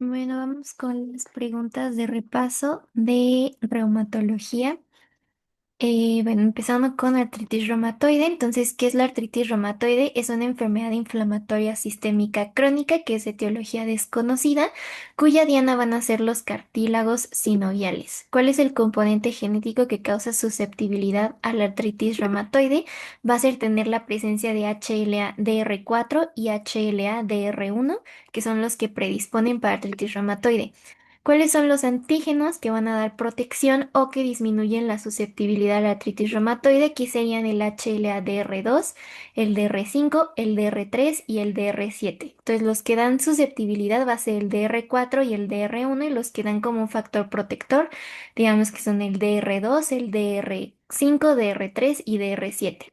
Bueno, vamos con las preguntas de repaso de reumatología. Bueno, empezando con artritis reumatoide. Entonces, ¿qué es la artritis reumatoide? Es una enfermedad inflamatoria sistémica crónica que es de etiología desconocida, cuya diana van a ser los cartílagos sinoviales. ¿Cuál es el componente genético que causa susceptibilidad a la artritis reumatoide? Va a ser tener la presencia de HLA-DR4 y HLA-DR1, que son los que predisponen para artritis reumatoide. ¿Cuáles son los antígenos que van a dar protección o que disminuyen la susceptibilidad a la artritis reumatoide? Aquí serían el HLA-DR2, el DR5, el DR3 y el DR7. Entonces, los que dan susceptibilidad va a ser el DR4 y el DR1, y los que dan como un factor protector, digamos que son el DR2, el DR5, DR3 y DR7.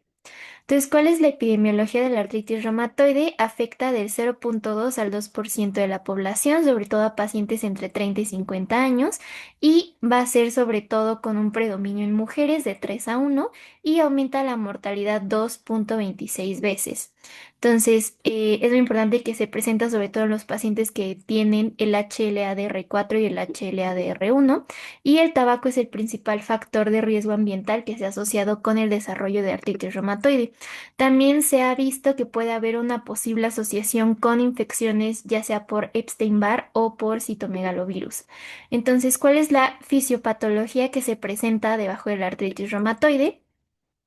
Entonces, ¿cuál es la epidemiología de la artritis reumatoide? Afecta del 0,2 al 2% de la población, sobre todo a pacientes entre 30 y 50 años, y va a ser sobre todo con un predominio en mujeres de 3 a 1 y aumenta la mortalidad 2,26 veces. Entonces, es muy importante que se presenta sobre todo en los pacientes que tienen el HLA-DR4 y el HLA-DR1, y el tabaco es el principal factor de riesgo ambiental que se ha asociado con el desarrollo de artritis reumatoide. También se ha visto que puede haber una posible asociación con infecciones, ya sea por Epstein-Barr o por citomegalovirus. Entonces, ¿cuál es la fisiopatología que se presenta debajo de la artritis reumatoide?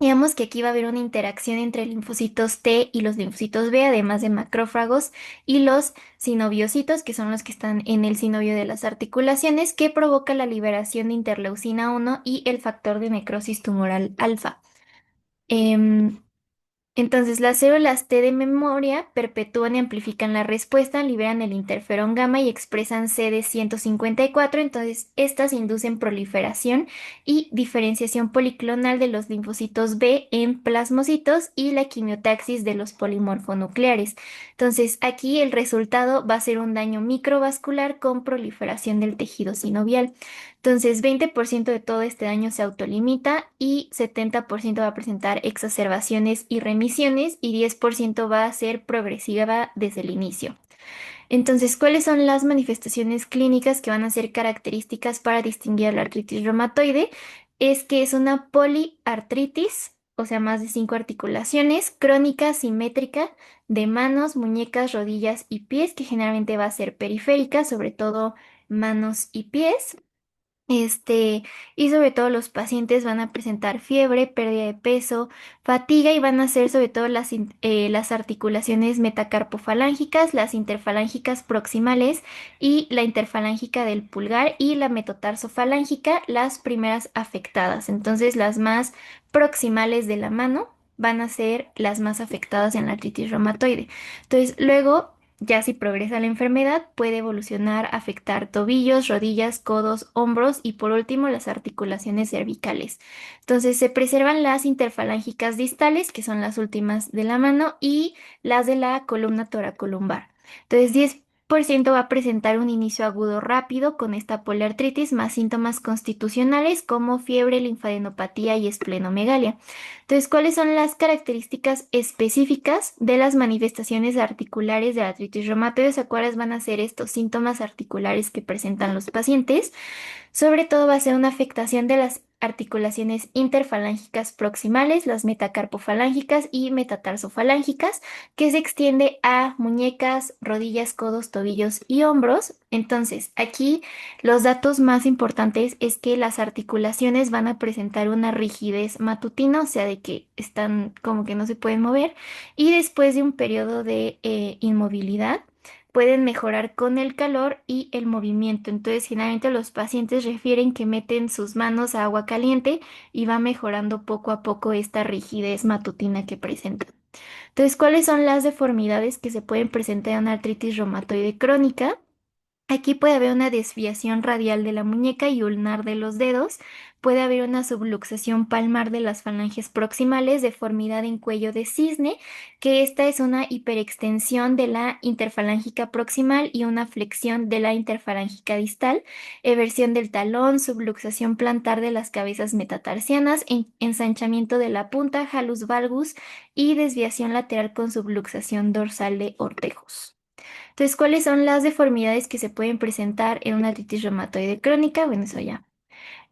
Digamos que aquí va a haber una interacción entre linfocitos T y los linfocitos B, además de macrófagos y los sinoviocitos, que son los que están en el sinovio de las articulaciones, que provoca la liberación de interleucina 1 y el factor de necrosis tumoral alfa. Em, entonces, las células T de memoria perpetúan y amplifican la respuesta, liberan el interferón gamma y expresan CD154. Entonces, estas inducen proliferación y diferenciación policlonal de los linfocitos B en plasmocitos y la quimiotaxis de los polimorfonucleares. Entonces, aquí el resultado va a ser un daño microvascular con proliferación del tejido sinovial. Entonces, 20% de todo este daño se autolimita y 70% va a presentar exacerbaciones y remisiones, y 10% va a ser progresiva desde el inicio. Entonces, ¿cuáles son las manifestaciones clínicas que van a ser características para distinguir a la artritis reumatoide? Es que es una poliartritis, o sea, más de 5 articulaciones, crónica, simétrica, de manos, muñecas, rodillas y pies, que generalmente va a ser periférica, sobre todo manos y pies. Y sobre todo los pacientes van a presentar fiebre, pérdida de peso, fatiga, y van a ser sobre todo las articulaciones metacarpofalángicas, las interfalángicas proximales y la interfalángica del pulgar y la metotarsofalángica, las primeras afectadas. Entonces, las más proximales de la mano van a ser las más afectadas en la artritis reumatoide. Entonces, luego, ya si progresa la enfermedad, puede evolucionar a afectar tobillos, rodillas, codos, hombros y por último las articulaciones cervicales. Entonces se preservan las interfalángicas distales, que son las últimas de la mano, y las de la columna toracolumbar. Entonces 10% va a presentar un inicio agudo rápido con esta poliartritis, más síntomas constitucionales como fiebre, linfadenopatía y esplenomegalia. Entonces, ¿cuáles son las características específicas de las manifestaciones articulares de la artritis reumatoide? ¿Cuáles van a ser estos síntomas articulares que presentan los pacientes? Sobre todo va a ser una afectación de las articulaciones interfalángicas proximales, las metacarpofalángicas y metatarsofalancas, que se extiende a muñecas, rodillas, codos, tobillos y hombros. Entonces, aquí los datos más importantes es que las articulaciones van a presentar una rigidez matutina, o sea, de que están como que no se pueden mover, y después de un periodo de inmovilidad pueden mejorar con el calor y el movimiento. Entonces, generalmente los pacientes refieren que meten sus manos a agua caliente y va mejorando poco a poco esta rigidez matutina que presentan. Entonces, ¿cuáles son las deformidades que se pueden presentar en una artritis reumatoide crónica? Aquí puede haber una desviación radial de la muñeca y ulnar de los dedos, puede haber una subluxación palmar de las falanges proximales, deformidad en cuello de cisne, que esta es una hiperextensión de la interfalángica proximal y una flexión de la interfalángica distal, eversión del talón, subluxación plantar de las cabezas metatarsianas, ensanchamiento de la punta, halus valgus y desviación lateral con subluxación dorsal de ortejos. Entonces, ¿cuáles son las deformidades que se pueden presentar en una artritis reumatoide crónica? Bueno, eso ya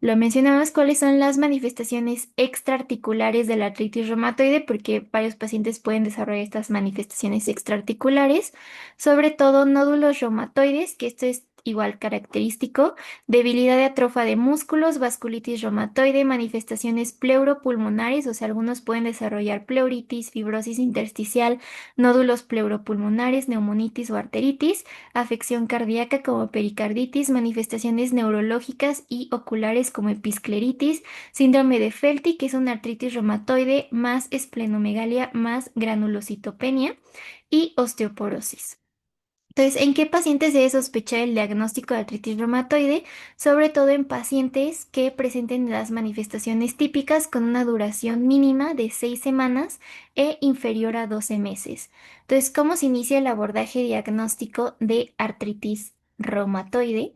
lo mencionamos, cuáles son las manifestaciones extraarticulares de la artritis reumatoide, porque varios pacientes pueden desarrollar estas manifestaciones extraarticulares, sobre todo nódulos reumatoides, que esto es igual característico, debilidad de atrofa de músculos, vasculitis reumatoide, manifestaciones pleuropulmonares, o sea, algunos pueden desarrollar pleuritis, fibrosis intersticial, nódulos pleuropulmonares, neumonitis o arteritis, afección cardíaca como pericarditis, manifestaciones neurológicas y oculares como episcleritis, síndrome de Felty, que es una artritis reumatoide, más esplenomegalia, más granulocitopenia y osteoporosis. Entonces, ¿en qué pacientes se debe sospechar el diagnóstico de artritis reumatoide? Sobre todo en pacientes que presenten las manifestaciones típicas con una duración mínima de 6 semanas e inferior a 12 meses. Entonces, ¿cómo se inicia el abordaje diagnóstico de artritis reumatoide?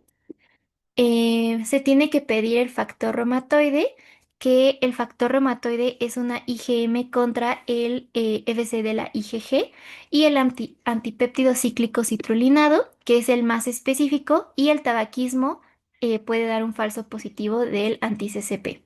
Se tiene que pedir el factor reumatoide, que el factor reumatoide es una IgM contra el FC de la IgG, y el antipéptido cíclico citrulinado, que es el más específico, y el tabaquismo puede dar un falso positivo del anti-CCP.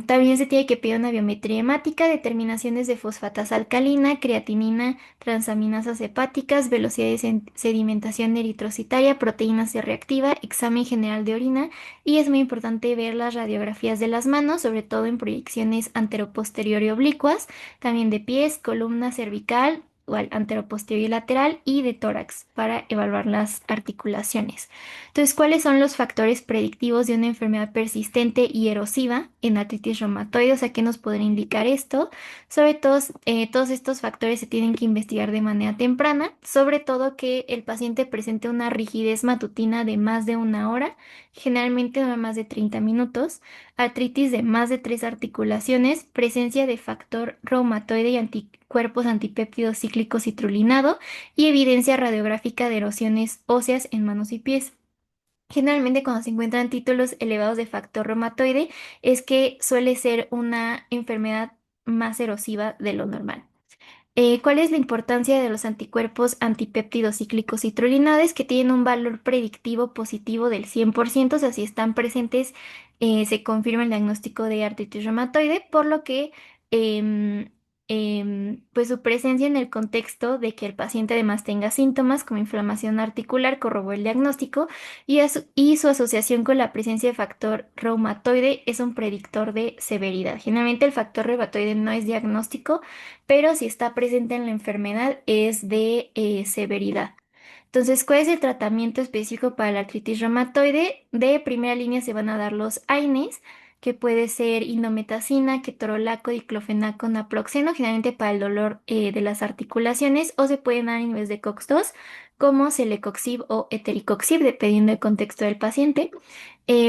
También se tiene que pedir una biometría hemática, determinaciones de fosfatasa alcalina, creatinina, transaminasas hepáticas, velocidad de sedimentación eritrocitaria, proteína C reactiva, examen general de orina, y es muy importante ver las radiografías de las manos, sobre todo en proyecciones anteroposterior y oblicuas, también de pies, columna cervical, igual anteroposterior y lateral, y de tórax para evaluar las articulaciones. Entonces, ¿cuáles son los factores predictivos de una enfermedad persistente y erosiva en artritis reumatoide? O sea, ¿qué nos podría indicar esto? Sobre todo, todos estos factores se tienen que investigar de manera temprana, sobre todo que el paciente presente una rigidez matutina de más de una hora, generalmente no más de 30 minutos, artritis de más de 3 articulaciones, presencia de factor reumatoide y anticuerpos antipéptidos cíclicos citrulinado y evidencia radiográfica de erosiones óseas en manos y pies. Generalmente cuando se encuentran títulos elevados de factor reumatoide es que suele ser una enfermedad más erosiva de lo normal. ¿Cuál es la importancia de los anticuerpos antipéptidos cíclicos citrullinales que tienen un valor predictivo positivo del 100%? O sea, si están presentes, se confirma el diagnóstico de artritis reumatoide, por lo que em, pues su presencia en el contexto de que el paciente además tenga síntomas como inflamación articular corrobora el diagnóstico y su asociación con la presencia de factor reumatoide es un predictor de severidad. Generalmente el factor reumatoide no es diagnóstico, pero si está presente en la enfermedad es de severidad. Entonces, ¿cuál es el tratamiento específico para la artritis reumatoide? De primera línea se van a dar los AINES, que puede ser indometacina, ketorolaco, diclofenaco, naproxeno, generalmente para el dolor de las articulaciones, o se pueden dar en vez de COX-2, como celecoxib o etericoxib, dependiendo del contexto del paciente.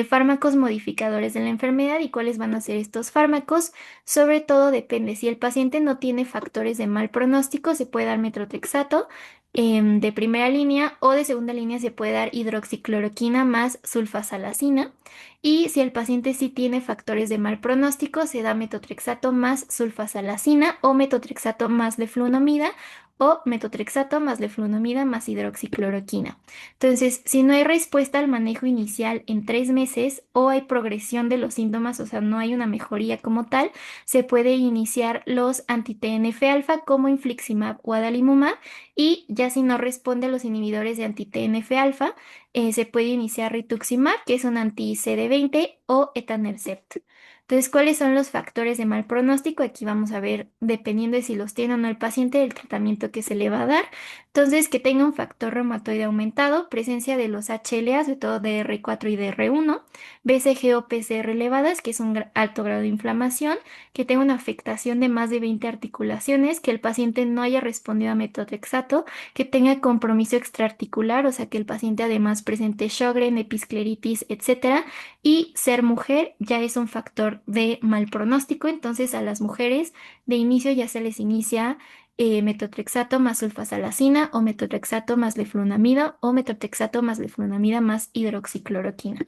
Fármacos modificadores de la enfermedad y cuáles van a ser estos fármacos. Sobre todo depende, si el paciente no tiene factores de mal pronóstico, se puede dar metrotrexato de primera línea, o de segunda línea se puede dar hidroxicloroquina más sulfasalacina. Y si el paciente sí tiene factores de mal pronóstico, se da metotrexato más sulfasalacina o metotrexato más leflunomida o metotrexato más leflunomida más hidroxicloroquina. Entonces, si no hay respuesta al manejo inicial en 3 meses o hay progresión de los síntomas, o sea, no hay una mejoría como tal, se puede iniciar los anti-TNF-alfa como infliximab o adalimumab, y ya si no responde a los inhibidores de anti-TNF-alfa, se puede iniciar rituximab, que es un anti-CD20, o etanercept. Entonces, ¿cuáles son los factores de mal pronóstico? Aquí vamos a ver, dependiendo de si los tiene o no el paciente, el tratamiento que se le va a dar. Entonces, que tenga un factor reumatoide aumentado, presencia de los HLA, sobre todo DR4 y DR1, BCG o PCR elevadas, que es un alto grado de inflamación, que tenga una afectación de más de 20 articulaciones, que el paciente no haya respondido a metotrexato, que tenga compromiso extraarticular, o sea, que el paciente además presente Sjögren, episcleritis, etcétera, y ser mujer ya es un factor de mal pronóstico. Entonces, a las mujeres de inicio ya se les inicia metotrexato más sulfasalacina o metotrexato más leflunomida o metotrexato más leflunomida más hidroxicloroquina.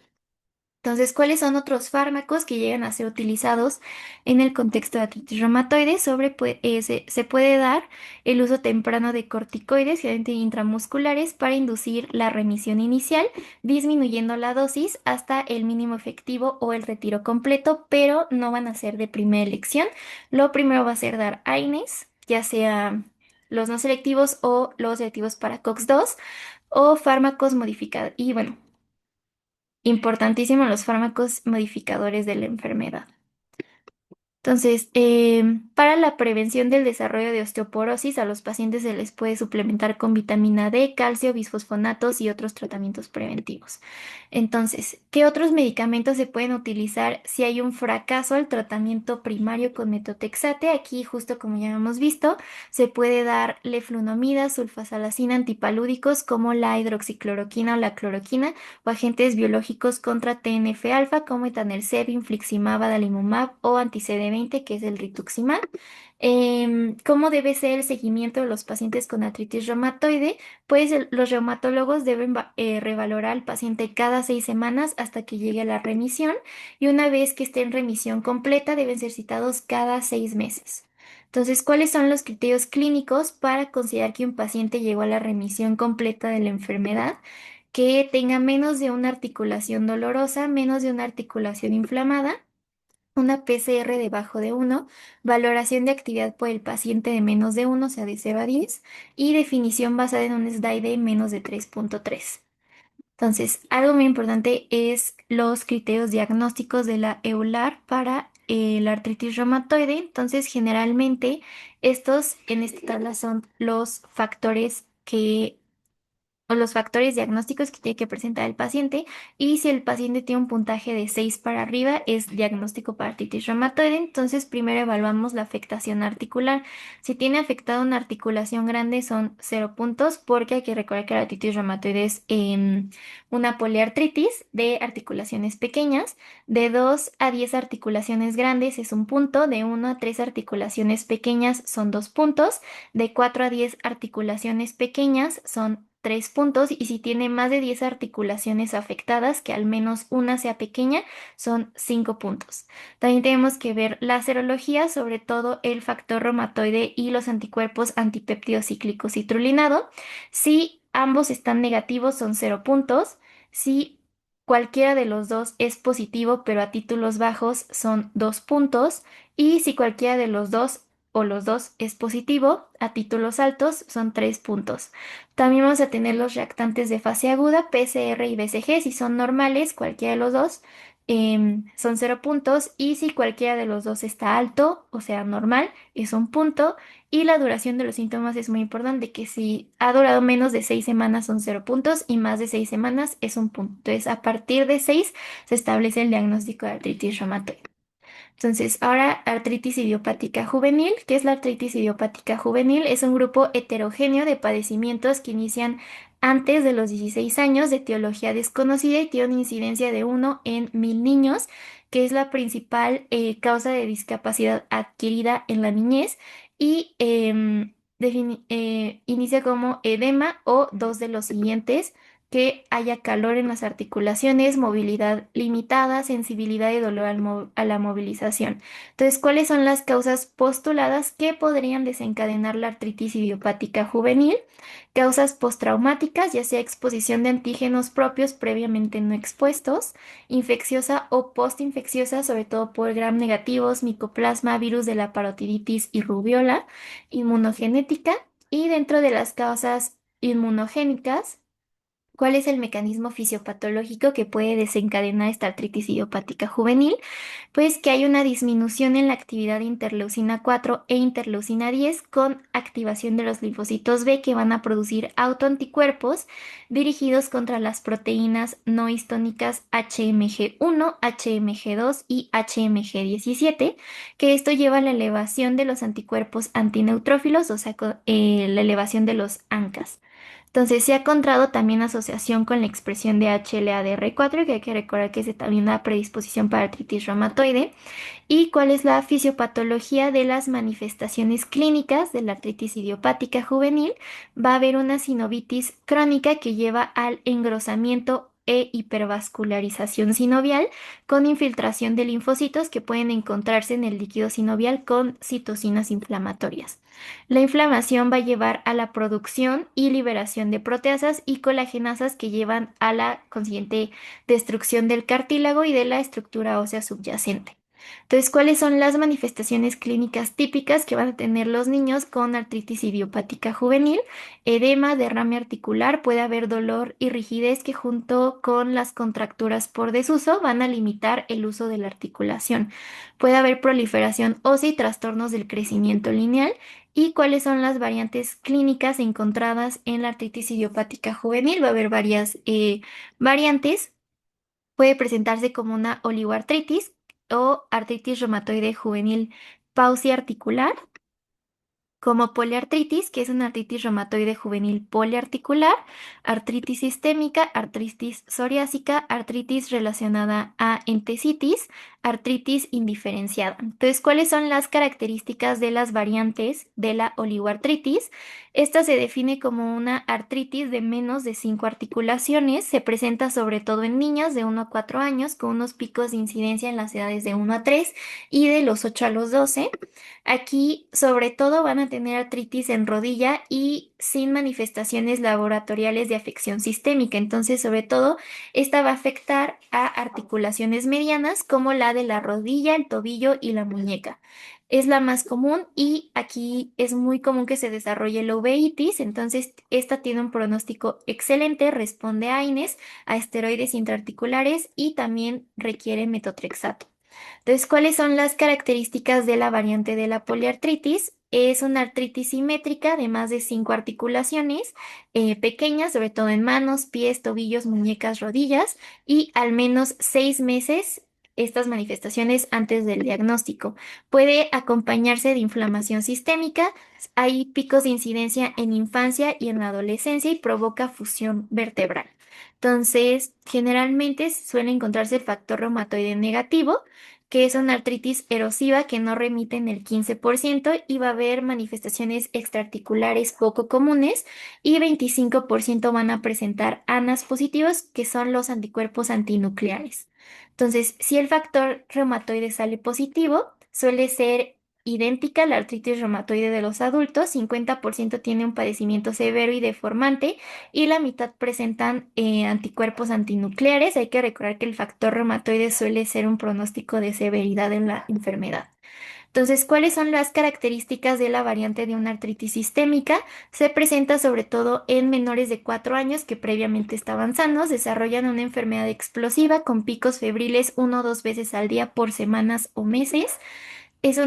Entonces, ¿cuáles son otros fármacos que llegan a ser utilizados en el contexto de artritis reumatoide? Se puede dar el uso temprano de corticoides, generalmente intramusculares, para inducir la remisión inicial, disminuyendo la dosis hasta el mínimo efectivo o el retiro completo, pero no van a ser de primera elección. Lo primero va a ser dar AINES, ya sea los no selectivos o los selectivos para COX-2 o fármacos modificados. Y bueno, importantísimo los fármacos modificadores de la enfermedad. Entonces, para la prevención del desarrollo de osteoporosis, a los pacientes se les puede suplementar con vitamina D, calcio, bisfosfonatos y otros tratamientos preventivos. Entonces, ¿qué otros medicamentos se pueden utilizar si hay un fracaso al tratamiento primario con metotrexate? Aquí, justo como ya hemos visto, se puede dar leflunomida, sulfasalacina, antipalúdicos como la hidroxicloroquina o la cloroquina o agentes biológicos contra TNF-alfa como etanercept, infliximab, adalimumab o anti-CD20, que es el rituximab. ¿Cómo debe ser el seguimiento de los pacientes con artritis reumatoide? Pues los reumatólogos deben revalorar al paciente cada 6 semanas hasta que llegue a la remisión y una vez que esté en remisión completa deben ser citados cada 6 meses. Entonces, ¿cuáles son los criterios clínicos para considerar que un paciente llegó a la remisión completa de la enfermedad? Que tenga menos de una articulación dolorosa, menos de una articulación inflamada, una PCR debajo de 1, valoración de actividad por el paciente de menos de 1, o sea, de 0 a 10, y definición basada en un SDAI de menos de 3.3. Entonces, algo muy importante es los criterios diagnósticos de la EULAR para la artritis reumatoide. Entonces, generalmente, estos en esta tabla son los factores que o los factores diagnósticos que tiene que presentar el paciente y si el paciente tiene un puntaje de 6 para arriba es diagnóstico para artritis reumatoide. Entonces primero evaluamos la afectación articular. Si tiene afectada una articulación grande son 0 puntos porque hay que recordar que la artritis reumatoide es una poliartritis de articulaciones pequeñas. De 2 a 10 articulaciones grandes es 1 punto, de 1 a 3 articulaciones pequeñas son 2 puntos, de 4 a 10 articulaciones pequeñas son 3 puntos y si tiene más de 10 articulaciones afectadas, que al menos una sea pequeña, son 5 puntos. También tenemos que ver la serología, sobre todo el factor reumatoide y los anticuerpos antipéptido cíclico citrulinado. Si ambos están negativos, son 0 puntos. Si cualquiera de los dos es positivo, pero a títulos bajos, son 2 puntos. Y si cualquiera de los dos o los dos es positivo, a títulos altos, son 3 puntos. También vamos a tener los reactantes de fase aguda, PCR y BCG. Si son normales, cualquiera de los dos, son 0 puntos. Y si cualquiera de los dos está alto, o sea, normal, es 1 punto. Y la duración de los síntomas es muy importante, que si ha durado menos de 6 semanas son 0 puntos y más de 6 semanas es 1 punto. Entonces, a partir de 6 se establece el diagnóstico de artritis reumatoide. Entonces, ahora artritis idiopática juvenil. ¿Qué es la artritis idiopática juvenil? Es un grupo heterogéneo de padecimientos que inician antes de los 16 años, de etiología desconocida y tiene una incidencia de 1 en 1000 niños, que es la principal causa de discapacidad adquirida en la niñez y inicia como edema o dos de los siguientes: que haya calor en las articulaciones, movilidad limitada, sensibilidad y dolor a la movilización. Entonces, ¿cuáles son las causas postuladas que podrían desencadenar la artritis idiopática juvenil? Causas postraumáticas, ya sea exposición de antígenos propios previamente no expuestos, infecciosa o postinfecciosa, sobre todo por gram negativos, micoplasma, virus de la parotiditis y rubiola, inmunogenética y dentro de las causas inmunogénicas. ¿Cuál es el mecanismo fisiopatológico que puede desencadenar esta artritis idiopática juvenil? Pues que hay una disminución en la actividad de interleucina 4 e interleucina 10 con activación de los linfocitos B que van a producir autoanticuerpos dirigidos contra las proteínas no histónicas HMG1, HMG2 y HMG17, que esto lleva a la elevación de los anticuerpos antineutrófilos, o sea, la elevación de los ANCAs. Entonces, se ha encontrado también asociación con la expresión de HLA-DR4, que hay que recordar que es también una predisposición para artritis reumatoide. ¿Y cuál es la fisiopatología de las manifestaciones clínicas de la artritis idiopática juvenil? Va a haber una sinovitis crónica que lleva al engrosamiento e hipervascularización sinovial con infiltración de linfocitos que pueden encontrarse en el líquido sinovial con citocinas inflamatorias. La inflamación va a llevar a la producción y liberación de proteasas y colagenasas que llevan a la consiguiente destrucción del cartílago y de la estructura ósea subyacente. Entonces, ¿cuáles son las manifestaciones clínicas típicas que van a tener los niños con artritis idiopática juvenil? Edema, derrame articular, puede haber dolor y rigidez que junto con las contracturas por desuso van a limitar el uso de la articulación. Puede haber proliferación ósea y trastornos del crecimiento lineal. ¿Y cuáles son las variantes clínicas encontradas en la artritis idiopática juvenil? Va a haber varias variantes. Puede presentarse como una oligoartritis o artritis reumatoide juvenil pauciarticular, como poliartritis, que es una artritis reumatoide juvenil poliarticular, artritis sistémica, artritis psoriásica, artritis relacionada a entesitis, artritis indiferenciada. Entonces, ¿cuáles son las características de las variantes de la oligoartritis? Esta se define como una artritis de menos de 5 articulaciones. Se presenta sobre todo en niñas de 1 a 4 años con unos picos de incidencia en las edades de 1 a 3 y de los 8 a los 12. Aquí, sobre todo, van a tener artritis en rodilla y sin manifestaciones laboratoriales de afección sistémica. Entonces, sobre todo, esta va a afectar a articulaciones medianas como la de la rodilla, el tobillo y la muñeca. Es la más común y aquí es muy común que se desarrolle la uveitis. Entonces, esta tiene un pronóstico excelente, responde a AINES, a esteroides intraarticulares y también requiere metotrexato. Entonces, ¿cuáles son las características de la variante de la poliartritis? Es una artritis simétrica de más de 5 articulaciones, pequeñas, sobre todo en manos, pies, tobillos, muñecas, rodillas, y al menos 6 meses estas manifestaciones antes del diagnóstico. Puede acompañarse de inflamación sistémica, hay picos de incidencia en infancia y en la adolescencia y provoca fusión vertebral. Entonces, generalmente suele encontrarse el factor reumatoide negativo, que es una artritis erosiva que no remite en el 15% y va a haber manifestaciones extraarticulares poco comunes y 25% van a presentar ANAS positivos, que son los anticuerpos antinucleares. Entonces, si el factor reumatoide sale positivo, suele ser idéntica a la artritis reumatoide de los adultos, 50% tiene un padecimiento severo y deformante y la mitad presentan anticuerpos antinucleares. Hay que recordar que el factor reumatoide suele ser un pronóstico de severidad en la enfermedad. Entonces, ¿cuáles son las características de la variante de una artritis sistémica? Se presenta sobre todo en menores de 4 años que previamente estaban sanos, desarrollan una enfermedad explosiva con picos febriles 1 o 2 veces al día por semanas o meses. Es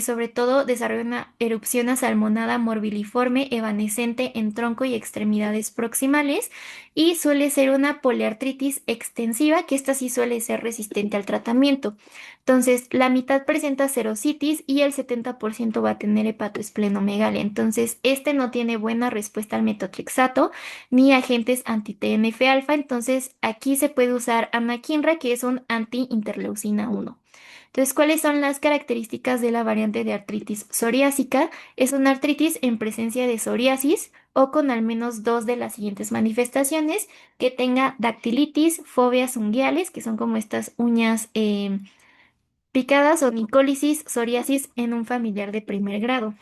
sobre todo, desarrolla una erupción asalmonada morbiliforme evanescente en tronco y extremidades proximales y suele ser una poliartritis extensiva, que esta sí suele ser resistente al tratamiento. Entonces, la mitad presenta serositis y el 70% va a tener hepatoesplenomegalia. Entonces, este no tiene buena respuesta al metotrexato ni agentes anti-TNF-alfa. Entonces, aquí se puede usar anakinra, que es un anti-interleucina 1. Entonces, ¿cuáles son las características de la variante de artritis psoriásica? Es una artritis en presencia de psoriasis o con al menos dos de las siguientes manifestaciones, que tenga dactilitis, fobias unguiales, que son como estas uñas picadas, o nicólisis, psoriasis en un familiar de primer grado.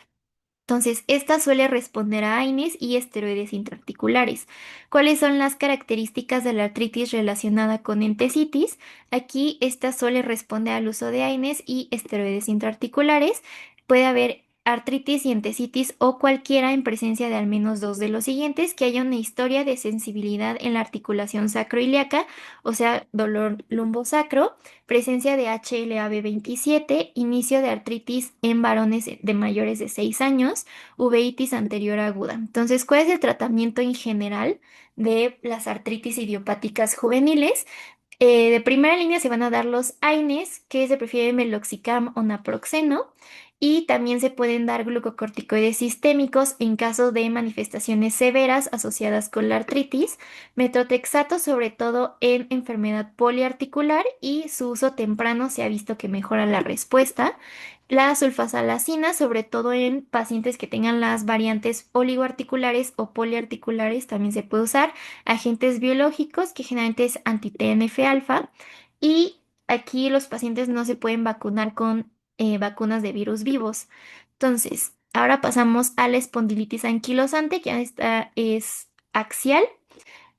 Entonces, esta suele responder a AINES y esteroides intraarticulares. ¿Cuáles son las características de la artritis relacionada con entesitis? Aquí esta suele responder al uso de AINES y esteroides intraarticulares. Puede haber artritis y entesitis o cualquiera en presencia de al menos dos de los siguientes, que haya una historia de sensibilidad en la articulación sacroiliaca, o sea, dolor lumbosacro, presencia de HLA-B27, inicio de artritis en varones de mayores de 6 años, uveitis anterior aguda. Entonces, ¿cuál es el tratamiento en general de las artritis idiopáticas juveniles? De primera línea se van a dar los AINES, que se prefiere meloxicam o naproxeno, y también se pueden dar glucocorticoides sistémicos en caso de manifestaciones severas asociadas con la artritis, metotrexato sobre todo en enfermedad poliarticular y su uso temprano se ha visto que mejora la respuesta. La sulfasalacina, sobre todo en pacientes que tengan las variantes oligoarticulares o poliarticulares, también se puede usar. Agentes biológicos, que generalmente es anti-TNF-alfa. Y aquí los pacientes no se pueden vacunar con vacunas de virus vivos. Entonces, ahora pasamos a la espondilitis anquilosante, que ya esta es axial.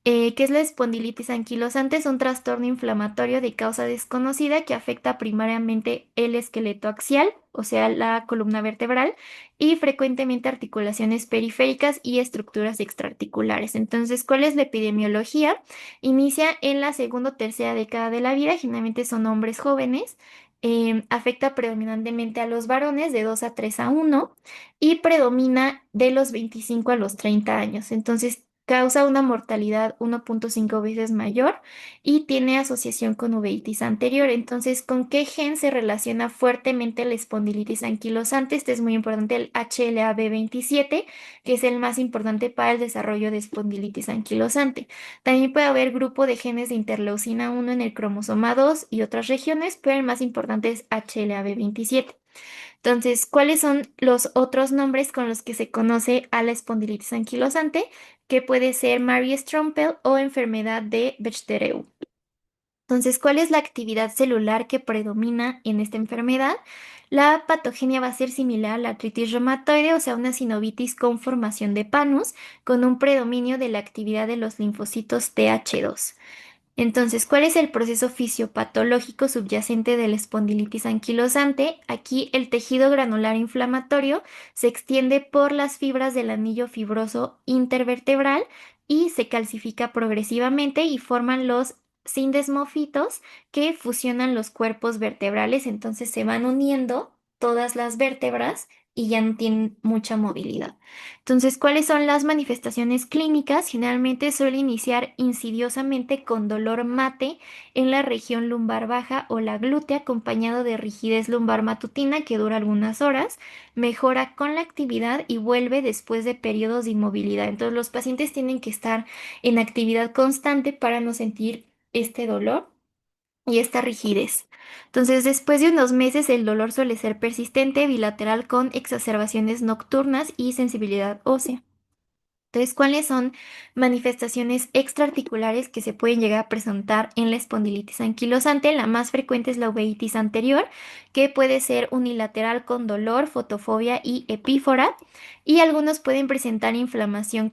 ¿Qué es la espondilitis anquilosante? Es un trastorno inflamatorio de causa desconocida que afecta primariamente el esqueleto axial, o sea, la columna vertebral, y frecuentemente articulaciones periféricas y estructuras extraarticulares. Entonces, ¿cuál es la epidemiología? Inicia en la segunda o tercera década de la vida, generalmente son hombres jóvenes. Afecta predominantemente a los varones de 2 a 3 a 1 y predomina de los 25 a los 30 años. Entonces, causa una mortalidad 1.5 veces mayor y tiene asociación con uveitis anterior. Entonces, ¿con qué gen se relaciona fuertemente la espondilitis anquilosante? Este es muy importante, el HLA-B27, que es el más importante para el desarrollo de espondilitis anquilosante. También puede haber grupo de genes de interleucina 1 en el cromosoma 2 y otras regiones, pero el más importante es HLA-B27. Entonces, ¿cuáles son los otros nombres con los que se conoce a la espondilitis anquilosante? Que puede ser Marie-Strophe o enfermedad de Bechtereau. Entonces, ¿cuál es la actividad celular que predomina en esta enfermedad? La patogenia va a ser similar a la artritis reumatoide, o sea, una sinovitis con formación de panus, con un predominio de la actividad de los linfocitos Th2. Entonces, ¿cuál es el proceso fisiopatológico subyacente de la espondilitis anquilosante? Aquí el tejido granular inflamatorio se extiende por las fibras del anillo fibroso intervertebral y se calcifica progresivamente y forman los sindesmofitos que fusionan los cuerpos vertebrales. Entonces se van uniendo todas las vértebras y ya no tienen mucha movilidad. Entonces, ¿cuáles son las manifestaciones clínicas? Generalmente suele iniciar insidiosamente con dolor mate en la región lumbar baja o la glútea, acompañado de rigidez lumbar matutina que dura algunas horas, mejora con la actividad y vuelve después de periodos de inmovilidad. Entonces, los pacientes tienen que estar en actividad constante para no sentir este dolor y esta rigidez. Entonces, después de unos meses, el dolor suele ser persistente, bilateral con exacerbaciones nocturnas y sensibilidad ósea. Entonces, ¿cuáles son manifestaciones extraarticulares que se pueden llegar a presentar en la espondilitis anquilosante? La más frecuente es la uveitis anterior, que puede ser unilateral con dolor, fotofobia y epífora, y algunos pueden presentar inflamación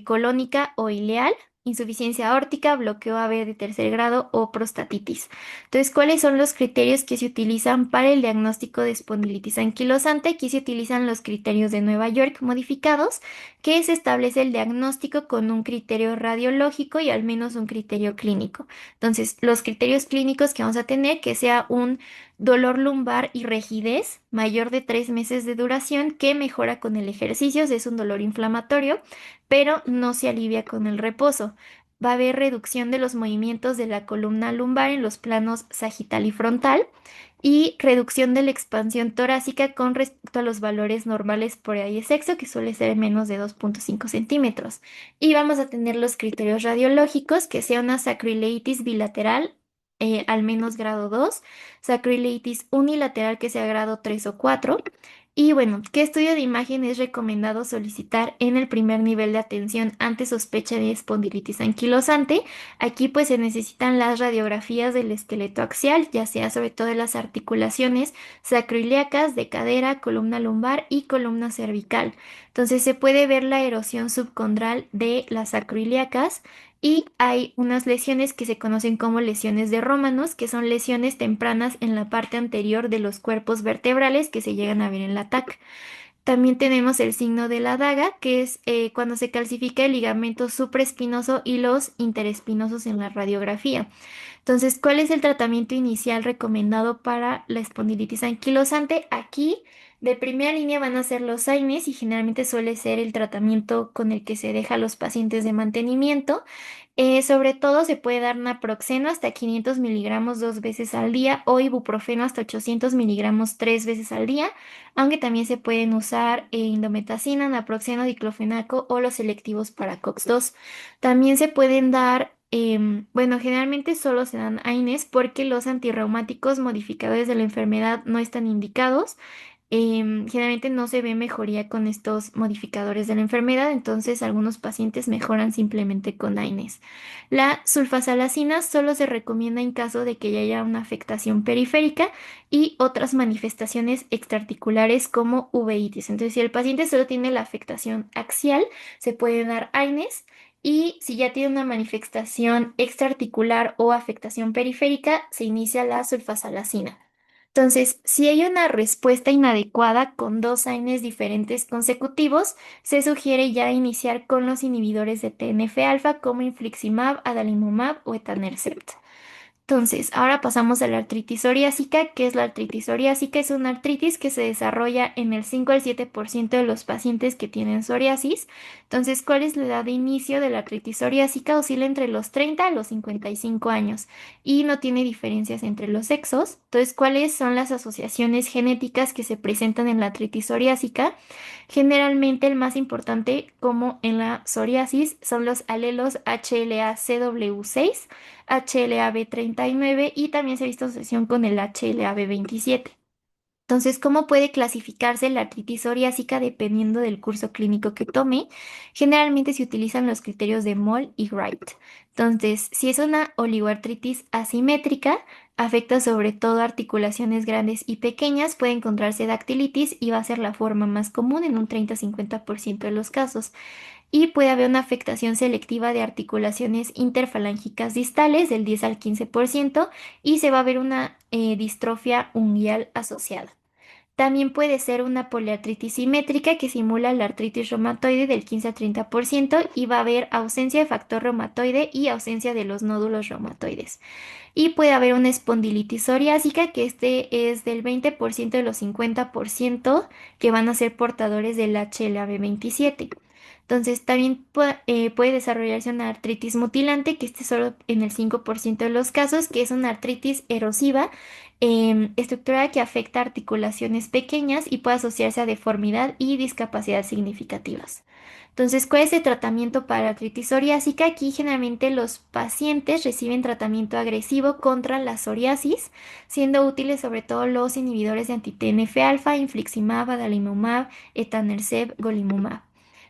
colónica o ileal, insuficiencia aórtica, bloqueo AV de tercer grado o prostatitis. Entonces, ¿cuáles son los criterios que se utilizan para el diagnóstico de espondilitis anquilosante? Aquí se utilizan los criterios de Nueva York modificados, que se establece el diagnóstico con un criterio radiológico y al menos un criterio clínico. Entonces, los criterios clínicos que vamos a tener, que sea un dolor lumbar y rigidez mayor de 3 meses de duración que mejora con el ejercicio, es un dolor inflamatorio, pero no se alivia con el reposo. Va a haber reducción de los movimientos de la columna lumbar en los planos sagital y frontal y reducción de la expansión torácica con respecto a los valores normales por edad y sexo, que suele ser menos de 2.5 centímetros. Y vamos a tener los criterios radiológicos, que sea una sacroileitis bilateral, al menos grado 2, sacroileitis unilateral que sea grado 3 o 4. Y bueno, ¿qué estudio de imagen es recomendado solicitar en el primer nivel de atención ante sospecha de espondilitis anquilosante? Aquí pues se necesitan las radiografías del esqueleto axial, ya sea sobre todo de las articulaciones sacroiliacas, de cadera, columna lumbar y columna cervical. Entonces se puede ver la erosión subcondral de las sacroiliacas y hay unas lesiones que se conocen como lesiones de Romanos, que son lesiones tempranas en la parte anterior de los cuerpos vertebrales que se llegan a ver en la TAC. También tenemos el signo de la daga, que es cuando se calcifica el ligamento supraespinoso y los interespinosos en la radiografía. Entonces, ¿cuál es el tratamiento inicial recomendado para la espondilitis anquilosante? Aquí, de primera línea van a ser los AINES y generalmente suele ser el tratamiento con el que se deja a los pacientes de mantenimiento. Sobre todo se puede dar naproxeno hasta 500 miligramos 2 veces al día o ibuprofeno hasta 800 miligramos 3 veces al día, aunque también se pueden usar indometacina, naproxeno, diclofenaco o los selectivos para COX-2. También se pueden dar Bueno, generalmente solo se dan AINES porque los antirreumáticos modificadores de la enfermedad no están indicados. Generalmente no se ve mejoría con estos modificadores de la enfermedad, entonces algunos pacientes mejoran simplemente con AINES. La sulfasalacina solo se recomienda en caso de que ya haya una afectación periférica y otras manifestaciones extraarticulares como uveitis. Entonces, si el paciente solo tiene la afectación axial, se puede dar AINES. Y si ya tiene una manifestación extraarticular o afectación periférica, se inicia la sulfasalacina. Entonces, si hay una respuesta inadecuada con dos AINES diferentes consecutivos, se sugiere ya iniciar con los inhibidores de TNF-alfa como infliximab, adalimumab o etanercept. Entonces, ahora pasamos a la artritis psoriásica. ¿Qué es la artritis psoriásica? Es una artritis que se desarrolla en el 5 al 7% de los pacientes que tienen psoriasis. Entonces, ¿cuál es la edad de inicio de la artritis psoriásica? Oscila entre los 30 a los 55 años y no tiene diferencias entre los sexos. Entonces, ¿cuáles son las asociaciones genéticas que se presentan en la artritis psoriásica? Generalmente el más importante, como en la psoriasis, son los alelos HLA-CW6, HLA-B39 y también se ha visto asociación con el HLA-B27. Entonces, ¿cómo puede clasificarse la artritis psoriásica dependiendo del curso clínico que tome? Generalmente se utilizan los criterios de Moll y Wright. Entonces, si es una oligoartritis asimétrica, afecta sobre todo articulaciones grandes y pequeñas, puede encontrarse dactilitis y va a ser la forma más común en un 30-50% de los casos. Y puede haber una afectación selectiva de articulaciones interfalángicas distales del 10 al 15% y se va a ver una distrofia unguial asociada. También puede ser una poliartritis simétrica que simula la artritis reumatoide del 15 a 30% y va a haber ausencia de factor reumatoide y ausencia de los nódulos reumatoides. Y puede haber una espondilitis psoriásica, que este es del 20% de los 50% que van a ser portadores del HLA-B27. Entonces, también puede desarrollarse una artritis mutilante, que este solo en el 5% de los casos, que es una artritis erosiva, estructura que afecta articulaciones pequeñas y puede asociarse a deformidad y discapacidad significativas. Entonces, ¿cuál es el tratamiento para artritis psoriásica? Aquí generalmente los pacientes reciben tratamiento agresivo contra la psoriasis, siendo útiles sobre todo los inhibidores de anti-TNF-alfa, infliximab, adalimumab, etanercept, golimumab.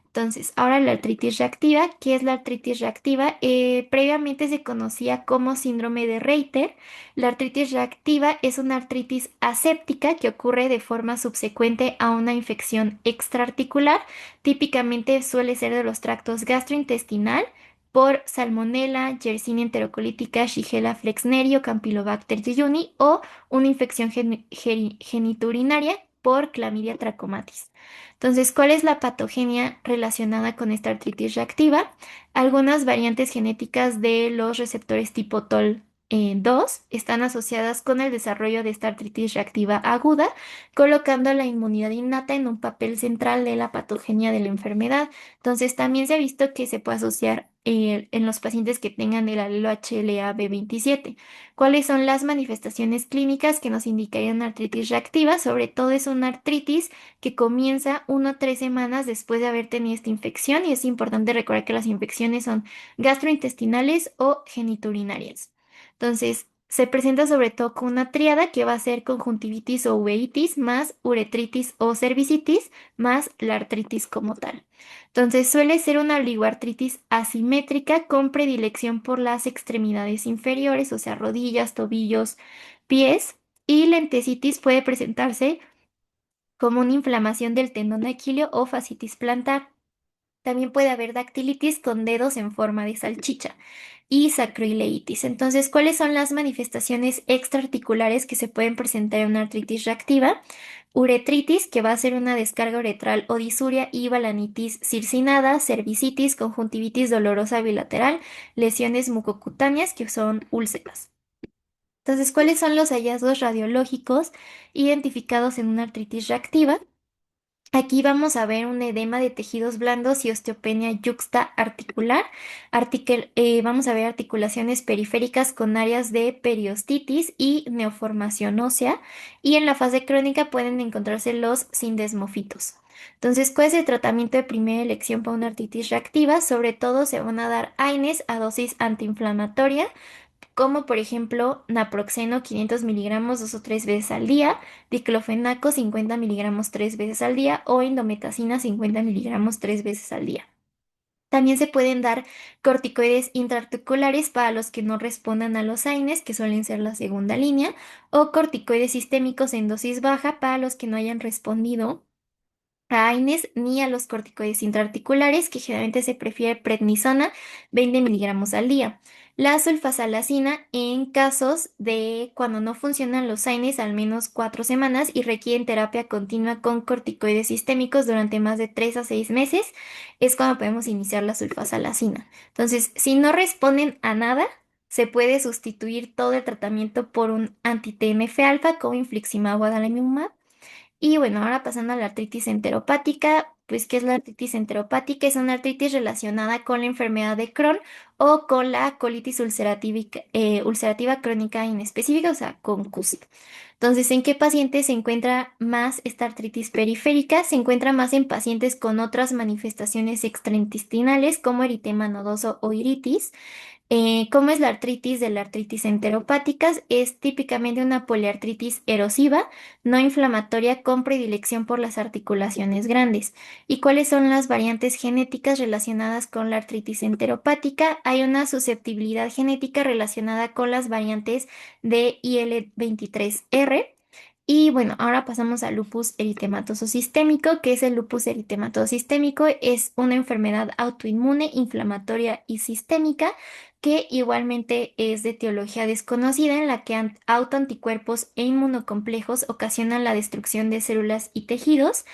Entonces, ahora la artritis reactiva. ¿Qué es la artritis reactiva? Previamente se conocía como síndrome de Reiter. La artritis reactiva es una artritis aséptica que ocurre de forma subsecuente a una infección extraarticular. Típicamente suele ser de los tractos gastrointestinal por Salmonella, Yersinia enterocolítica, Shigella flexneri, Campylobacter jejuni o una infección genitourinaria por Clamidia trachomatis. Entonces, ¿cuál es la patogenia relacionada con esta artritis reactiva? Algunas variantes genéticas de los receptores tipo TOL2 están asociadas con el desarrollo de esta artritis reactiva aguda, colocando la inmunidad innata en un papel central de la patogenia de la enfermedad. Entonces, también se ha visto que se puede asociar en los pacientes que tengan el alelo HLA-B27. ¿Cuáles son las manifestaciones clínicas que nos indicarían artritis reactiva? Sobre todo es una artritis que comienza 1 a 3 semanas después de haber tenido esta infección y es importante recordar que las infecciones son gastrointestinales o genitourinarias. Entonces, se presenta sobre todo con una tríada que va a ser conjuntivitis o uveitis más uretritis o cervicitis más la artritis como tal. Entonces, suele ser una oligoartritis asimétrica con predilección por las extremidades inferiores, o sea, rodillas, tobillos, pies, y la entesitis puede presentarse como una inflamación del tendón de Aquileo o fascitis plantar. También puede haber dactilitis con dedos en forma de salchicha y sacroileitis. Entonces, ¿cuáles son las manifestaciones extraarticulares que se pueden presentar en una artritis reactiva? Uretritis, que va a ser una descarga uretral o disuria y balanitis circinada, cervicitis, conjuntivitis dolorosa bilateral, lesiones mucocutáneas, que son úlceras. Entonces, ¿cuáles son los hallazgos radiológicos identificados en una artritis reactiva? Aquí vamos a ver un edema de tejidos blandos y osteopenia yuxtaarticular. Vamos a ver articulaciones periféricas con áreas de periostitis y neoformación ósea. Y en la fase crónica pueden encontrarse los sindesmofitos. Entonces, ¿cuál es el tratamiento de primera elección para una artritis reactiva? Sobre todo se van a dar AINES a dosis antiinflamatoria, como por ejemplo naproxeno 500 miligramos 2 o 3 veces al día, diclofenaco 50 miligramos 3 veces al día o indometacina 50 miligramos 3 veces al día. También se pueden dar corticoides intraarticulares para los que no respondan a los AINES, que suelen ser la segunda línea, o corticoides sistémicos en dosis baja para los que no hayan respondido a AINES ni a los corticoides intraarticulares, que generalmente se prefiere prednisona 20 miligramos al día. La sulfasalacina en casos de cuando no funcionan los AINES al menos 4 semanas y requieren terapia continua con corticoides sistémicos durante más de 3 a 6 meses, es cuando podemos iniciar la sulfasalacina. Entonces, si no responden a nada, se puede sustituir todo el tratamiento por un anti-TNF alfa como infliximab o adalimumab. Y bueno, ahora pasando a la artritis enteropática, pues ¿qué es la artritis enteropática? Es una artritis relacionada con la enfermedad de Crohn o con la colitis ulcerativa crónica inespecífica, o sea, con CUSI. Entonces, ¿en qué pacientes se encuentra más esta artritis periférica? Se encuentra más en pacientes con otras manifestaciones extraintestinales como eritema nodoso o iritis. ¿Cómo es la artritis de la artritis enteropática? Es típicamente una poliartritis erosiva, no inflamatoria con predilección por las articulaciones grandes. ¿Y cuáles son las variantes genéticas relacionadas con la artritis enteropática? Hay una susceptibilidad genética relacionada con las variantes de IL-23R. Y bueno, ahora pasamos al lupus eritematoso sistémico. ¿Qué es el lupus eritematoso sistémico? Es una enfermedad autoinmune, inflamatoria y sistémica que igualmente es de etiología desconocida, en la que autoanticuerpos e inmunocomplejos ocasionan la destrucción de células y tejidos,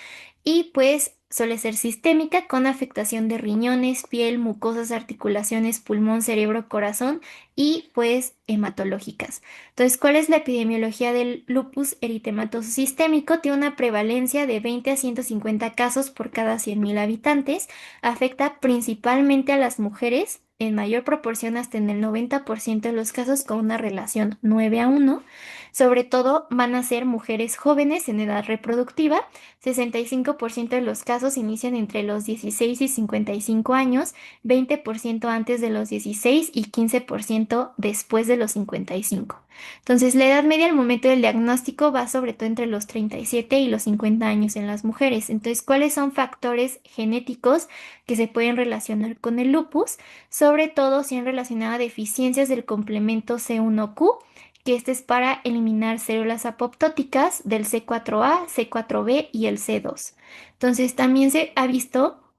y pues suele ser sistémica con afectación de riñones, piel, mucosas, articulaciones, pulmón, cerebro, corazón y pues hematológicas. Entonces, ¿cuál es la epidemiología del lupus eritematoso sistémico? Tiene una prevalencia de 20 a 150 casos por cada 100.000 habitantes. Afecta principalmente a las mujeres, en mayor proporción hasta en el 90% de los casos, con una relación 9 a 1. Sobre todo van a ser mujeres jóvenes en edad reproductiva. 65% de los casos inician entre los 16 y 55 años, 20% antes de los 16 y 15% después de los 55. Entonces, la edad media al momento del diagnóstico va sobre todo entre los 37 y los 50 años en las mujeres. Entonces, ¿cuáles son factores genéticos que se pueden relacionar con el lupus? Sobre todo si han relacionado a deficiencias del complemento C1Q, que este es para eliminar células apoptóticas del C4A, C4B y el C2. Entonces, también se ha visto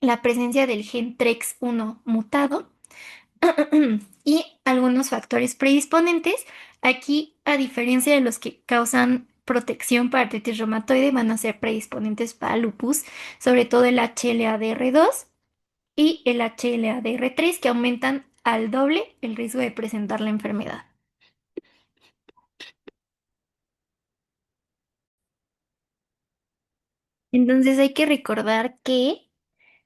la presencia del gen TREX1 mutado y algunos factores predisponentes. Aquí, a diferencia de los que causan protección para artritis reumatoide, van a ser predisponentes para lupus, sobre todo el HLA-DR2 y el HLA-DR3, que aumentan al doble el riesgo de presentar la enfermedad. Entonces hay que recordar que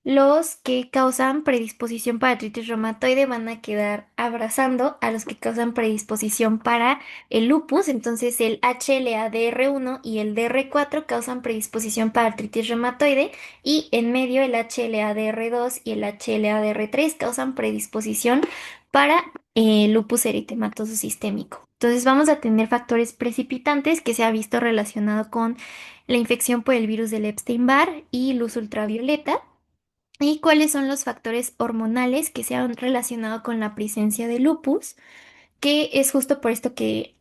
los que causan predisposición para artritis reumatoide van a quedar abrazando a los que causan predisposición para el lupus. Entonces el HLA-DR1 y el DR4 causan predisposición para artritis reumatoide, y en medio el HLA-DR2 y el HLA-DR3 causan predisposición para lupus eritematoso sistémico. Entonces vamos a tener factores precipitantes que se ha visto relacionado con la infección por el virus del Epstein-Barr y luz ultravioleta. ¿Y cuáles son los factores hormonales que se han relacionado con la presencia de lupus? Que es justo por esto que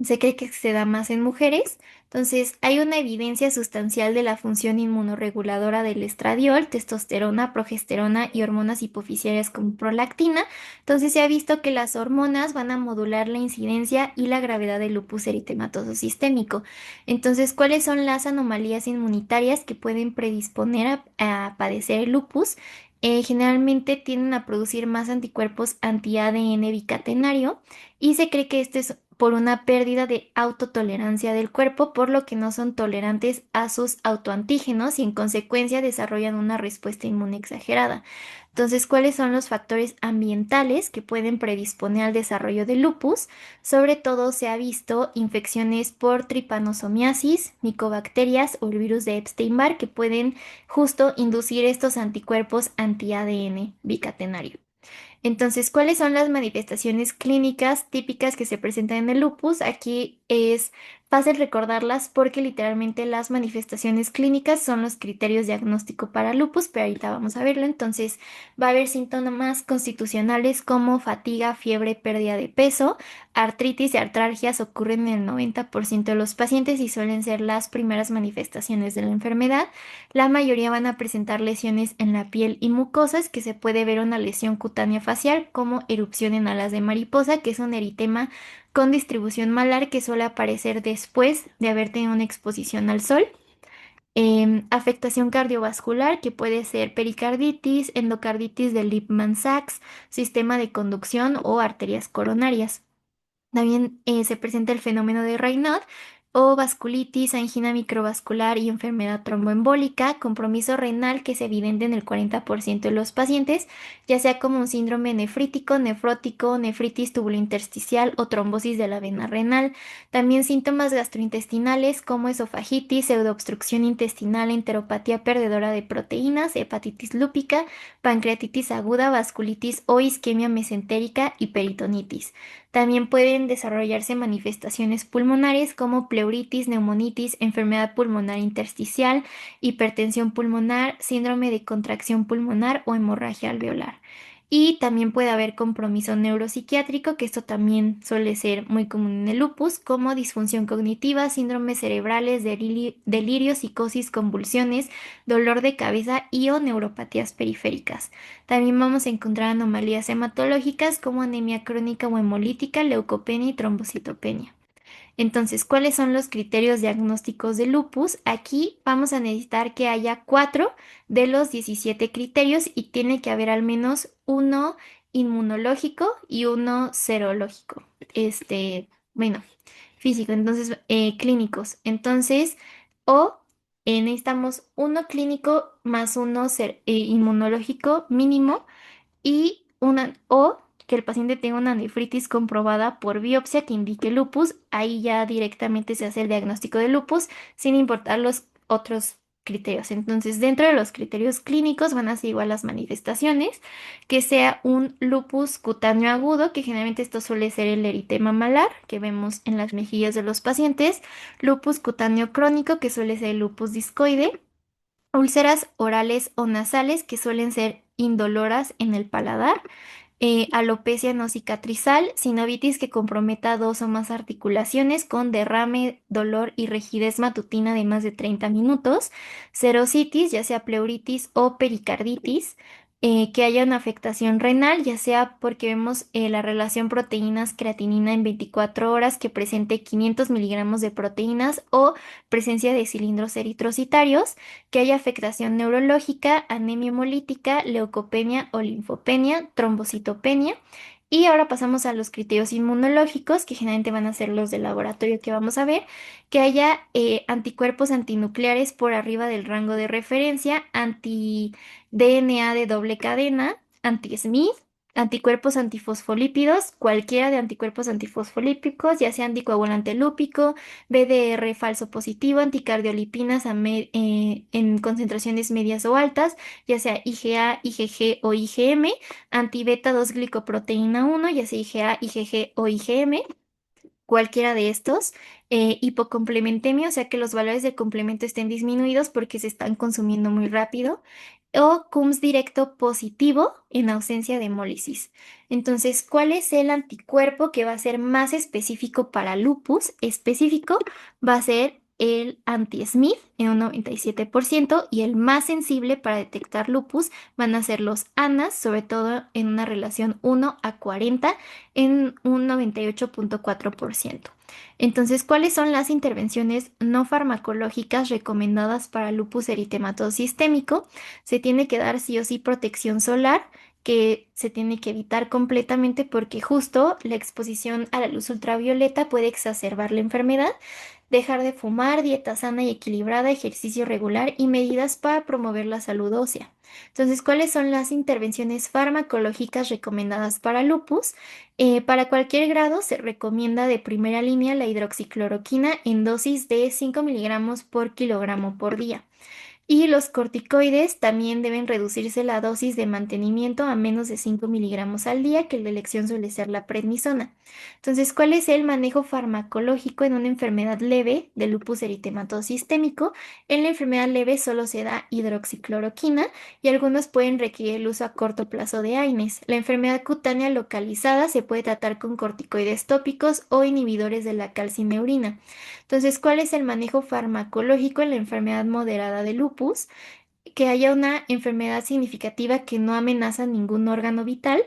se cree que se da más en mujeres. Entonces, hay una evidencia sustancial de la función inmunorreguladora del estradiol, testosterona, progesterona y hormonas hipofisiarias como prolactina. Entonces, se ha visto que las hormonas van a modular la incidencia y la gravedad del lupus eritematoso sistémico. Entonces, ¿cuáles son las anomalías inmunitarias que pueden predisponer a padecer el lupus? Generalmente tienden a producir más anticuerpos anti-ADN bicatenario, y se cree que este es por una pérdida de autotolerancia del cuerpo, por lo que no son tolerantes a sus autoantígenos y en consecuencia desarrollan una respuesta inmune exagerada. Entonces, ¿cuáles son los factores ambientales que pueden predisponer al desarrollo de lupus? Sobre todo se ha visto infecciones por tripanosomiasis, micobacterias o el virus de Epstein-Barr que pueden justo inducir estos anticuerpos anti-ADN bicatenario. Entonces, ¿cuáles son las manifestaciones clínicas típicas que se presentan en el lupus? Aquí es fácil recordarlas porque literalmente las manifestaciones clínicas son los criterios diagnóstico para lupus, pero ahorita vamos a verlo. Entonces, va a haber síntomas constitucionales como fatiga, fiebre, pérdida de peso, artritis y artralgias ocurren en el 90% de los pacientes y suelen ser las primeras manifestaciones de la enfermedad. La mayoría van a presentar lesiones en la piel y mucosas, que se puede ver una lesión cutánea facial como erupción en alas de mariposa, que es un eritema con distribución malar que suele aparecer después de haber tenido una exposición al sol. Afectación cardiovascular que puede ser pericarditis, endocarditis de Lippmann-Sachs, sistema de conducción o arterias coronarias. También se presenta el fenómeno de Raynaud o vasculitis, angina microvascular y enfermedad tromboembólica, compromiso renal que es evidente en el 40% de los pacientes, ya sea como un síndrome nefrítico, nefrótico, nefritis tubulointersticial o trombosis de la vena renal. También síntomas gastrointestinales como esofagitis, pseudoobstrucción intestinal, enteropatía perdedora de proteínas, hepatitis lúpica, pancreatitis aguda, vasculitis o isquemia mesentérica y peritonitis. También pueden desarrollarse manifestaciones pulmonares como pleuritis, neumonitis, enfermedad pulmonar intersticial, hipertensión pulmonar, síndrome de contracción pulmonar o hemorragia alveolar. Y también puede haber compromiso neuropsiquiátrico, que esto también suele ser muy común en el lupus, como disfunción cognitiva, síndromes cerebrales, delirio, psicosis, convulsiones, dolor de cabeza y o neuropatías periféricas. También vamos a encontrar anomalías hematológicas como anemia crónica o hemolítica, leucopenia y trombocitopenia. Entonces, ¿cuáles son los criterios diagnósticos de lupus? Aquí vamos a necesitar que haya 4 de los 17 criterios y tiene que haber al menos uno inmunológico y uno serológico. Bueno, físico, entonces, clínicos. Entonces, o necesitamos uno clínico más uno inmunológico mínimo y o que el paciente tenga una nefritis comprobada por biopsia que indique lupus, ahí ya directamente se hace el diagnóstico de lupus sin importar los otros criterios. Entonces, dentro de los criterios clínicos van a ser igual las manifestaciones, que sea un lupus cutáneo agudo, que generalmente esto suele ser el eritema malar que vemos en las mejillas de los pacientes, lupus cutáneo crónico, que suele ser el lupus discoide, úlceras orales o nasales que suelen ser indoloras en el paladar, alopecia no cicatrizal, sinovitis que comprometa dos o más articulaciones con derrame, dolor y rigidez matutina de más de 30 minutos, serositis, ya sea pleuritis o pericarditis, que haya una afectación renal, ya sea porque vemos la relación proteínas-creatinina en 24 horas que presente 500 miligramos de proteínas o presencia de cilindros eritrocitarios, que haya afectación neurológica, anemia hemolítica, leucopenia o linfopenia, trombocitopenia. Y ahora pasamos a los criterios inmunológicos, que generalmente van a ser los del laboratorio que vamos a ver, que haya anticuerpos antinucleares por arriba del rango de referencia, anti-DNA de doble cadena, anti-Smith, anticuerpos antifosfolípidos, cualquiera de anticuerpos antifosfolípicos, ya sea anticoagulante lúpico, BDR falso positivo, anticardiolipinas en concentraciones medias o altas, ya sea IgA, IgG o IgM, antibeta 2 glicoproteína 1, ya sea IgA, IgG o IgM, cualquiera de estos, hipocomplementemia, o sea que los valores de complemento estén disminuidos porque se están consumiendo muy rápido, o CUMS directo positivo en ausencia de hemólisis. Entonces, ¿cuál es el anticuerpo que va a ser más específico para lupus? Específico va a ser el anti-Smith en un 97% y el más sensible para detectar lupus van a ser los ANAS, sobre todo en una relación 1:40 en un 98.4%. Entonces, ¿cuáles son las intervenciones no farmacológicas recomendadas para lupus eritematoso sistémico? Se tiene que dar sí o sí protección solar, que se tiene que evitar completamente porque justo la exposición a la luz ultravioleta puede exacerbar la enfermedad. Dejar de fumar, dieta sana y equilibrada, ejercicio regular y medidas para promover la salud ósea. Entonces, ¿cuáles son las intervenciones farmacológicas recomendadas para lupus? Para cualquier grado se recomienda de primera línea la hidroxicloroquina en dosis de 5 miligramos por kilogramo por día. Y los corticoides también deben reducirse la dosis de mantenimiento a menos de 5 miligramos al día, que la elección suele ser la prednisona. Entonces, ¿cuál es el manejo farmacológico en una enfermedad leve de lupus eritematoso sistémico? En la enfermedad leve solo se da hidroxicloroquina y algunos pueden requerir el uso a corto plazo de AINES. La enfermedad cutánea localizada se puede tratar con corticoides tópicos o inhibidores de la calcineurina. Entonces, ¿cuál es el manejo farmacológico en la enfermedad moderada de lupus? Que haya una enfermedad significativa que no amenaza ningún órgano vital.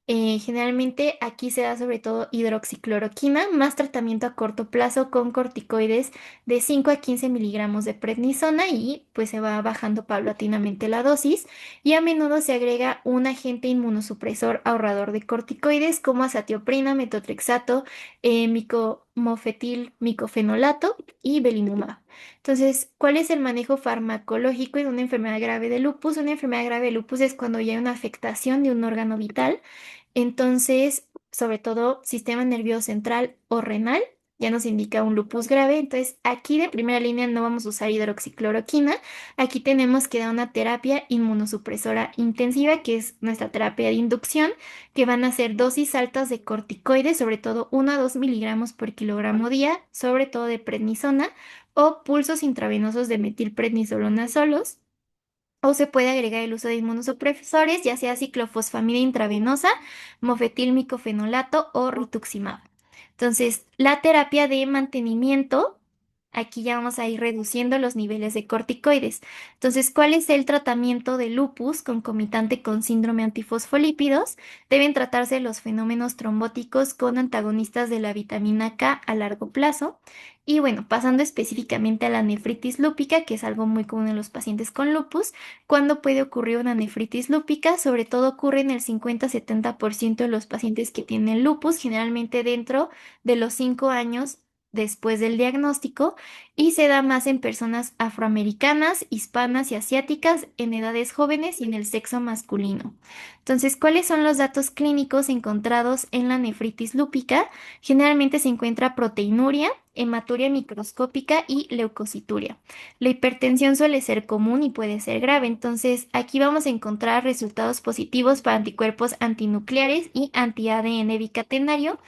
Generalmente aquí se da sobre todo hidroxicloroquina, más tratamiento a corto plazo con corticoides de 5 a 15 miligramos de prednisona y pues se va bajando paulatinamente la dosis y a menudo se agrega un agente inmunosupresor ahorrador de corticoides como azatioprina, metotrexato, micomofetil, micofenolato y belimumab. Entonces, ¿cuál es el manejo farmacológico en una enfermedad grave de lupus? Una enfermedad grave de lupus es cuando ya hay una afectación de un órgano vital. Entonces, sobre todo sistema nervioso central o renal, ya nos indica un lupus grave. Entonces, aquí de primera línea no vamos a usar hidroxicloroquina. Aquí tenemos que dar una terapia inmunosupresora intensiva, que es nuestra terapia de inducción, que van a ser dosis altas de corticoides, sobre todo 1 a 2 miligramos por kilogramo día, sobre todo de prednisona, o pulsos intravenosos de metilprednisolona solos. O se puede agregar el uso de inmunosupresores, ya sea ciclofosfamida intravenosa, mofetil micofenolato o rituximab. Entonces, la terapia de mantenimiento, aquí ya vamos a ir reduciendo los niveles de corticoides. Entonces, ¿cuál es el tratamiento de lupus concomitante con síndrome antifosfolípidos? Deben tratarse los fenómenos trombóticos con antagonistas de la vitamina K a largo plazo. Y bueno, pasando específicamente a la nefritis lúpica, que es algo muy común en los pacientes con lupus. ¿Cuándo puede ocurrir una nefritis lúpica? Sobre todo ocurre en el 50-70% de los pacientes que tienen lupus, generalmente dentro de los 5 años después del diagnóstico, y se da más en personas afroamericanas, hispanas y asiáticas en edades jóvenes y en el sexo masculino. Entonces, ¿cuáles son los datos clínicos encontrados en la nefritis lúpica? Generalmente se encuentra proteinuria, hematuria microscópica y leucocituria. La hipertensión suele ser común y puede ser grave, entonces aquí vamos a encontrar resultados positivos para anticuerpos antinucleares y anti-ADN bicatenario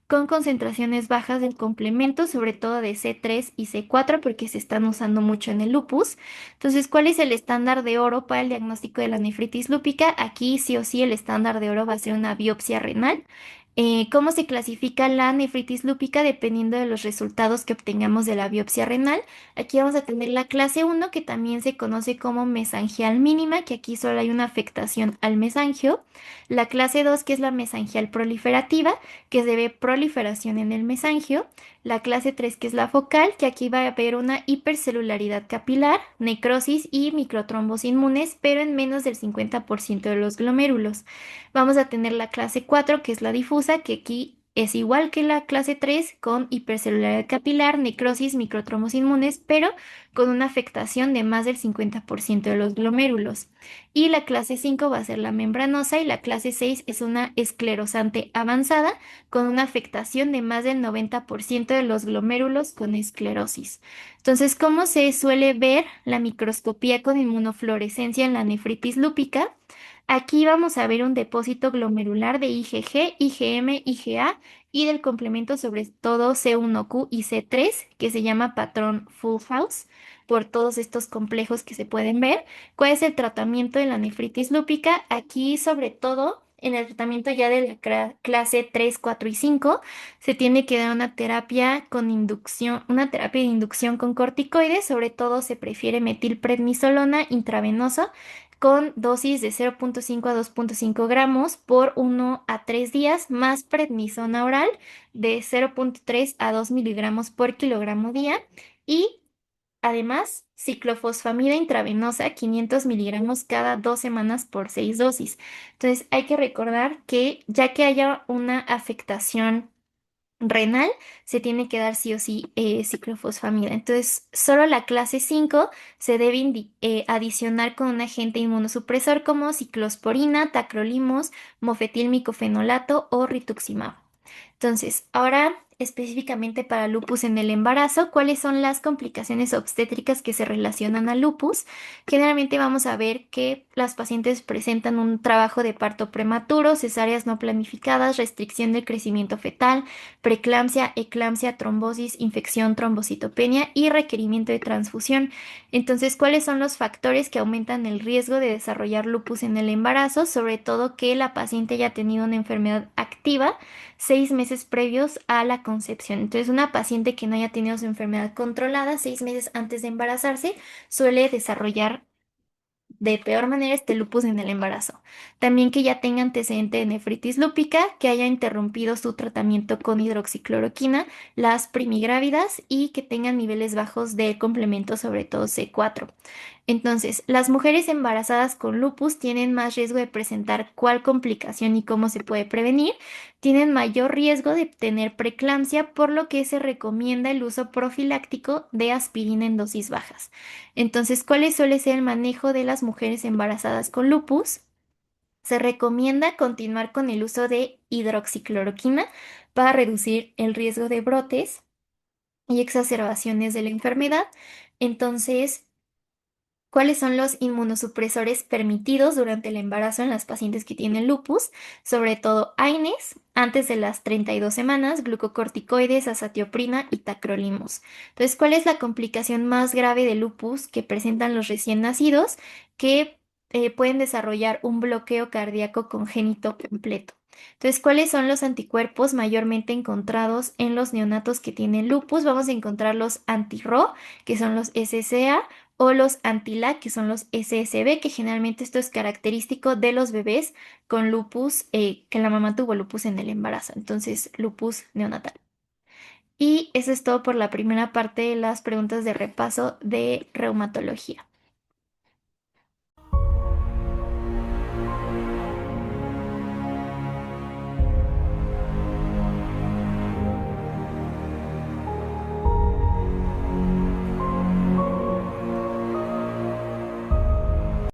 con concentraciones bajas del complemento, sobre todo de C3 y C4, porque se están usando mucho en el lupus. Entonces, ¿cuál es el estándar de oro para el diagnóstico de la nefritis lúpica? Aquí sí o sí el estándar de oro va a ser una biopsia renal. ¿Cómo se clasifica la nefritis lúpica dependiendo de los resultados que obtengamos de la biopsia renal? Aquí vamos a tener la clase 1, que también se conoce como mesangial mínima, que aquí solo hay una afectación al mesangio. La clase 2, que es la mesangial proliferativa, que se ve proliferación en el mesangio. La clase 3, que es la focal, que aquí va a haber una hipercelularidad capilar, necrosis y microtrombos inmunes, pero en menos del 50% de los glomérulos. Vamos a tener la clase 4, que es la difusa, que aquí es igual que la clase 3, con hipercelularidad capilar, necrosis, microtrombos inmunes, pero con una afectación de más del 50% de los glomérulos. Y la clase 5 va a ser la membranosa y la clase 6 es una esclerosante avanzada con una afectación de más del 90% de los glomérulos con esclerosis. Entonces, ¿cómo se suele ver la microscopía con inmunofluorescencia en la nefritis lúpica? Aquí vamos a ver un depósito glomerular de IgG, IgM, IgA y del complemento sobre todo C1q y C3, que se llama patrón Full House, por todos estos complejos que se pueden ver. ¿Cuál es el tratamiento de la nefritis lúpica? Aquí, sobre todo, en el tratamiento ya de la clase 3, 4 y 5, se tiene que dar una terapia con inducción, una terapia de inducción con corticoides, sobre todo se prefiere metilprednisolona intravenosa con dosis de 0,5 a 2,5 gramos por 1 a 3 días, más prednisona oral de 0,3 a 2 miligramos por kilogramo día. Y Además, ciclofosfamida intravenosa, 500 miligramos cada 2 semanas por 6 dosis. Entonces, hay que recordar que ya que haya una afectación renal, se tiene que dar sí o sí ciclofosfamida. Entonces, solo la clase 5 se debe adicionar con un agente inmunosupresor como ciclosporina, tacrolimus, mofetilmicofenolato o rituximab. Entonces, ahora específicamente para lupus en el embarazo, ¿cuáles son las complicaciones obstétricas que se relacionan al lupus? Generalmente vamos a ver que las pacientes presentan un trabajo de parto prematuro, cesáreas no planificadas, restricción del crecimiento fetal, preeclampsia, eclampsia, trombosis, infección, trombocitopenia y requerimiento de transfusión. Entonces, ¿cuáles son los factores que aumentan el riesgo de desarrollar lupus en el embarazo? Sobre todo que la paciente haya tenido una enfermedad activa 6 meses previos a la concepción. Entonces, una paciente que no haya tenido su enfermedad controlada 6 meses antes de embarazarse suele desarrollar de peor manera este lupus en el embarazo. También que ya tenga antecedente de nefritis lúpica, que haya interrumpido su tratamiento con hidroxicloroquina, las primigrávidas y que tengan niveles bajos de complemento, sobre todo C4. Entonces, las mujeres embarazadas con lupus tienen más riesgo de presentar cuál complicación y cómo se puede prevenir. Tienen mayor riesgo de tener preeclampsia, por lo que se recomienda el uso profiláctico de aspirina en dosis bajas. Entonces, ¿cuál suele ser el manejo de las mujeres embarazadas con lupus? Se recomienda continuar con el uso de hidroxicloroquina para reducir el riesgo de brotes y exacerbaciones de la enfermedad. Entonces, ¿cuáles son los inmunosupresores permitidos durante el embarazo en las pacientes que tienen lupus? Sobre todo AINES, antes de las 32 semanas, glucocorticoides, azatioprina y tacrolimus. Entonces, ¿cuál es la complicación más grave de lupus que presentan los recién nacidos? Que pueden desarrollar un bloqueo cardíaco congénito completo. Entonces, ¿cuáles son los anticuerpos mayormente encontrados en los neonatos que tienen lupus? Vamos a encontrar los anti-Ro, que son los SCA, o los anti-LAG, que son los SSB, que generalmente esto es característico de los bebés con lupus, que la mamá tuvo lupus en el embarazo, entonces lupus neonatal. Y eso es todo por la primera parte de las preguntas de repaso de reumatología.